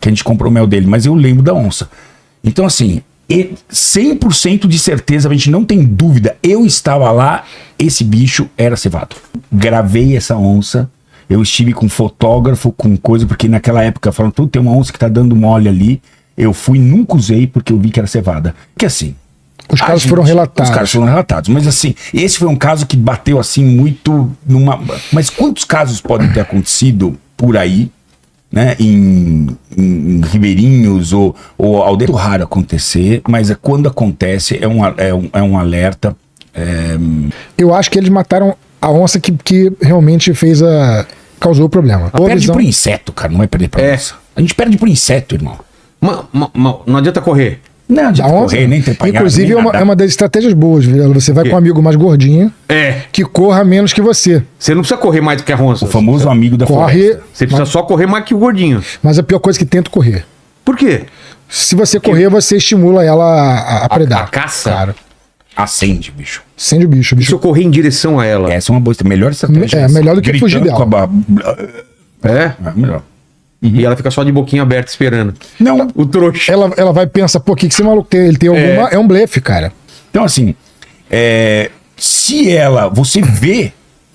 que a gente comprou o mel dele, mas eu lembro da onça. Então, assim, 100% de certeza, a gente não tem dúvida, eu estava lá, esse bicho era cevado. Gravei essa onça, eu estive com fotógrafo, com coisa, porque naquela época falaram, tem uma onça que tá dando mole ali, eu fui, nunca usei, porque eu vi que era cevada. Que assim... Os casos foram relatados. Os casos foram relatados. Mas assim, esse foi um caso que bateu assim muito numa... Mas quantos casos podem ter acontecido por aí, né? Em ribeirinhos ou aldeia? É muito raro acontecer, mas quando acontece é um alerta. Eu acho que eles mataram a onça que realmente causou o problema. Perde por inseto, cara, não é perder pra onça. A gente perde por inseto, irmão. Não adianta correr. Não adianta correr, nem ter pagado. Inclusive, é uma das estratégias boas. Você vai com um amigo mais gordinho, que corra menos que você. Você não precisa correr mais do que a onça. O famoso amigo da floresta. Você precisa só correr mais que o gordinho. Mas a pior coisa é que tenta correr. Por quê? Se você correr, você estimula ela a predar. A caça? Cara. Acende, bicho. Acende o bicho. E se eu correr em direção a ela? Essa é uma boa melhor estratégia. Melhor do que fugir dela. Melhor. E ela fica só de boquinha aberta esperando. Não. O trouxa. Ela vai pensar, pô, o que esse maluco tem? Ele tem alguma... É um blefe, cara. Então, assim, se você vê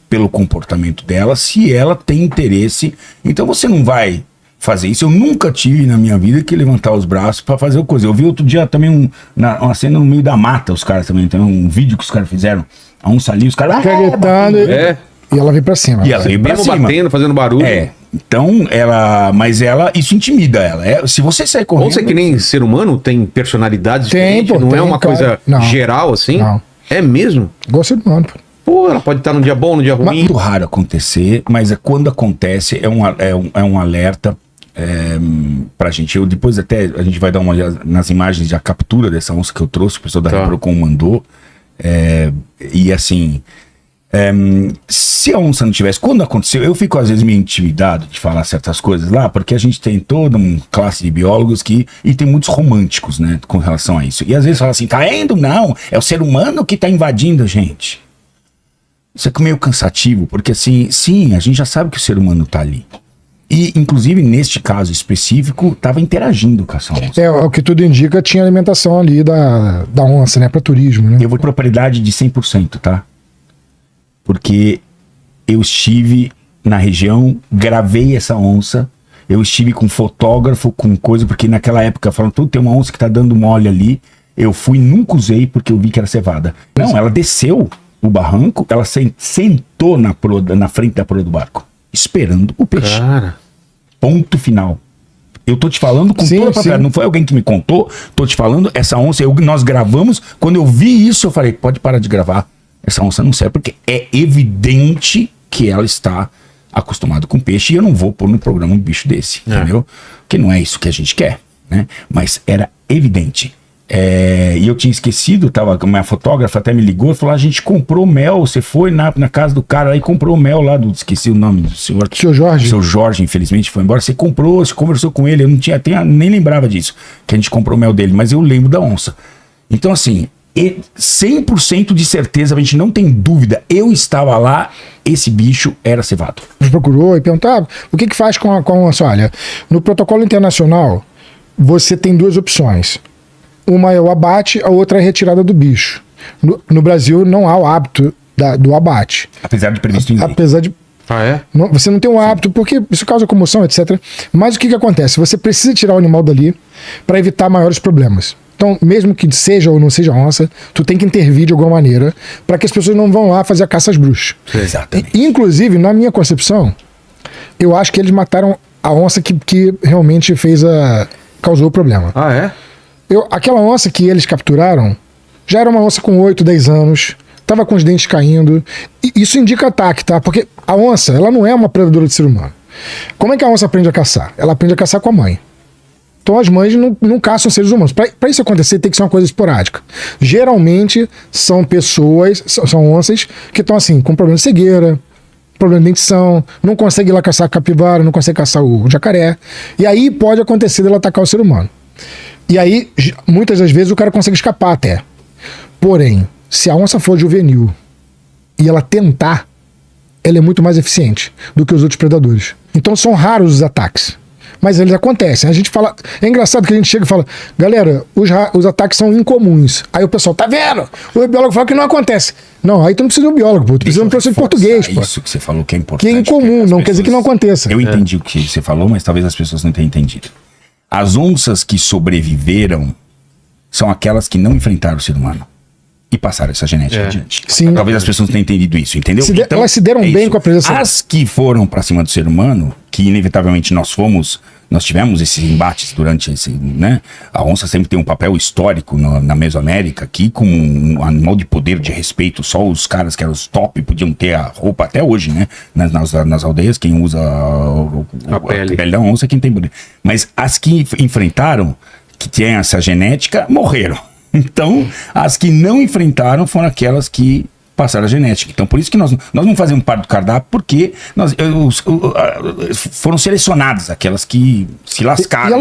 pelo comportamento dela, se ela tem interesse, então você não vai fazer isso. Eu nunca tive na minha vida que levantar os braços pra fazer o coisa. Eu vi outro dia também uma cena no meio da mata, os caras também, tem um vídeo que os caras fizeram, a onça ali, os caras... gritando, e ela veio pra cima. E ela veio pra cima. Batendo, fazendo barulho. Então, isso intimida ela. Se você sair correndo... Onça que nem ser humano tem personalidades diferentes, não é uma coisa geral assim? Não. É mesmo? Igual ser humano, pô. Pô, ela pode estar num dia bom, num dia ruim. Muito raro acontecer, mas quando acontece é um alerta pra gente. Depois até a gente vai dar uma olhada nas imagens de a captura dessa onça que eu trouxe, o pessoal da Reprocon mandou. E assim... se a onça não tivesse, quando aconteceu, eu fico às vezes meio intimidado de falar certas coisas lá, porque a gente tem toda uma classe de biólogos e tem muitos românticos, né, com relação a isso. E às vezes fala assim, tá indo? Não, é o ser humano que tá invadindo a gente. Isso é meio cansativo, porque assim, sim, a gente já sabe que o ser humano tá ali. E, inclusive, neste caso específico, tava interagindo com essa onça. O que tudo indica, tinha alimentação ali da onça, né, pra turismo, né? Eu vou de propriedade de 100%, tá? Porque eu estive na região, gravei essa onça, eu estive com fotógrafo, com coisa, porque naquela época falaram, tem uma onça que tá dando mole ali, eu fui, nunca usei, porque eu vi que era cevada. Não, ela desceu o barranco, ela sentou na frente da proa do barco, esperando o peixe. Cara. Ponto final. Eu tô te falando com toda a propriedade, não foi alguém que me contou, tô te falando, essa onça, nós gravamos, quando eu vi isso, eu falei, pode parar de gravar. Essa onça não serve, porque é evidente que ela está acostumada com peixe e eu não vou pôr no programa um bicho desse, entendeu? Porque não é isso que a gente quer, né? Mas era evidente. E eu tinha esquecido, a minha fotógrafa até me ligou e falou, a gente comprou mel, você foi na casa do cara aí, comprou mel lá, esqueci o nome do senhor. Seu Jorge. Seu Jorge, infelizmente, foi embora. Você comprou, você conversou com ele, eu não tinha, nem lembrava disso, que a gente comprou o mel dele, mas eu lembro da onça. Então, assim... 100% de certeza, a gente não tem dúvida, eu estava lá, esse bicho era cevado. A gente procurou e perguntava, o que faz com a onça? Olha, no protocolo internacional, você tem duas opções. Uma é o abate, a outra é a retirada do bicho. No Brasil, não há o hábito do abate. Apesar de previsto em lei. Apesar de... você não tem um hábito, porque isso causa comoção, etc. Mas o que acontece? Você precisa tirar o animal dali para evitar maiores problemas. Então, mesmo que seja ou não seja onça, tu tem que intervir de alguma maneira para que as pessoas não vão lá fazer a caça às bruxas. Exatamente. Inclusive, na minha concepção, eu acho que eles mataram a onça que realmente causou o problema. Aquela onça que eles capturaram já era uma onça com 8, 10 anos, estava com os dentes caindo. E isso indica ataque, tá? Porque a onça, ela não é uma predadora de ser humano. Como é que a onça aprende a caçar? Ela aprende a caçar com a mãe. Então as mães não caçam seres humanos. Para isso acontecer, tem que ser uma coisa esporádica. Geralmente são pessoas, são onças que estão assim, com problema de cegueira, problema de dentição, não consegue ir lá caçar a capivara, não consegue caçar o jacaré. E aí pode acontecer dela atacar o ser humano. E aí, muitas das vezes, o cara consegue escapar até. Porém, se a onça for juvenil e ela ela é muito mais eficiente do que os outros predadores. Então são raros os ataques. mas eles acontecem. A gente fala... É engraçado que a gente chega e fala, galera, os ataques são incomuns. Aí o pessoal, tá vendo? O biólogo fala que não acontece. Não, aí tu não precisa de um biólogo, pô. Tu precisa de um professor de português, pô. Isso que você falou que é importante. Que é incomum, não quer dizer que não aconteça. Eu entendi o que você falou, mas talvez as pessoas não tenham entendido. As onças que sobreviveram são aquelas que não enfrentaram o ser humano e passaram essa genética adiante. Sim. Talvez as pessoas não tenham entendido isso, entendeu? Então, elas se deram bem com a presença. As que foram pra cima do ser humano, que inevitavelmente nós tivemos esses embates durante esse, né? A onça sempre tem um papel histórico na Mesoamérica, aqui como um animal de poder, de respeito. Só os caras que eram os top podiam ter a roupa até hoje, né? Nas aldeias, quem usa a pele da onça é quem tem poder. Mas as que enfrentaram, que tinham essa genética, morreram. Então, as que não enfrentaram foram aquelas que passaram a genética. Então, por isso que nós não fazemos parte do cardápio, porque foram selecionadas aquelas que se lascaram.